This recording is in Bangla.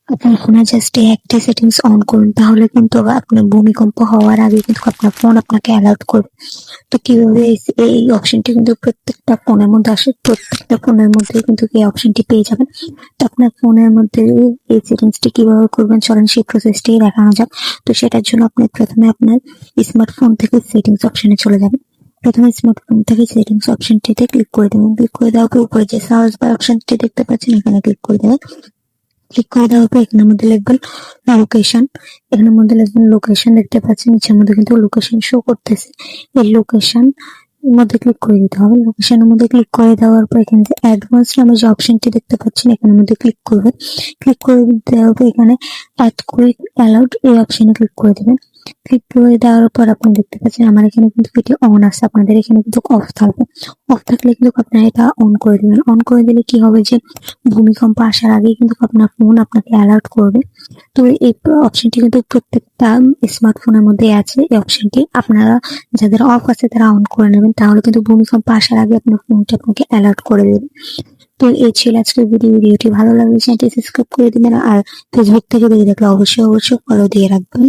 আপনার ফোনে জাস্ট এই একটা সেটিংস অন করুন, তাহলে কিন্তু আপনার ভূমিকম্প হওয়ার আগে কিন্তু আপনার ফোন আপনাকে অ্যালার্ট করবে। তো কিভাবে এই অপশনটি কিন্তু প্রত্যেকটা ফোনের মধ্যে আসে, প্রত্যেকটা ফোনের মধ্যে কিন্তু এই অপশনটি পেয়ে যাবেন। তো আপনার ফোনের মধ্যে এই সেটিংসটি কিভাবে করবেন চলেন সেই প্রসেসটি দেখানো যাক। তো সেটার জন্য আপনি প্রথমে আপনার স্মার্টফোন থেকে সেটিংস অপশনে চলে যাবেন। প্রথমে স্মার্টফোন থেকে সেটিংস অপশনটিতে ক্লিক করে দেবেন। ক্লিক করে দেওয়ার পর উপরে যে সার্চ বার অপশনটি দেখতে পাচ্ছেন এখানে ক্লিক করে দেবেন। ক্লিক করে দেওয়ার পর এখানের মধ্যে লিখবেন লোকেশন। এখানের মধ্যে লিখবেন লোকেশন, দেখতে পাচ্ছেন নিচের মধ্যে কিন্তু লোকেশন শো করতেছে। এই লোকেশন মধ্যে ক্লিক করে দিতে হবে। লোকেশনের মধ্যে ক্লিক করে দেওয়ার পর এখানে যে অ্যাডভান্স নামে যে অপশনটি দেখতে পাচ্ছেন এখানের মধ্যে ক্লিক করবেন। ক্লিক করে দেওয়ার পর এখানে আর্থকুয়েক অ্যালাউড এই অপশনে ক্লিক করে দেবেন। ক্লিক করে দেওয়ার পর আপনি দেখতে পাচ্ছেন আমার এখানে কিন্তু এটি অন আছে, আপনাদের এখানে কিন্তু অফ থাকবে। অফ থাকলে কিন্তু আপনারা এটা অন করে দিবেন। অন করে দিলে কি হবে যে ভূমিকম্প আসার আগে কিন্তু আপনার ফোন আপনাকে অ্যালার্ট করবে। তো এই অপশনটি কিন্তু প্রত্যেকটা স্মার্টফোনের মধ্যে আছে। এই অপশনটি আপনারা যাদের অফ আছে তারা অন করে নেবেন, তাহলে কিন্তু ভূমিকম্প আসার আগে আপনার ফোনটি আপনাকে অ্যালার্ট করে দেবে। তো এই ছিল আজকের ভিডিওটি ভালো লাগলে চ্যানেলটি সাবস্ক্রাইব করে দিবেন, আর ফেসবুক থেকে দেখে থাকলে অবশ্যই ফলো দিয়ে রাখবেন।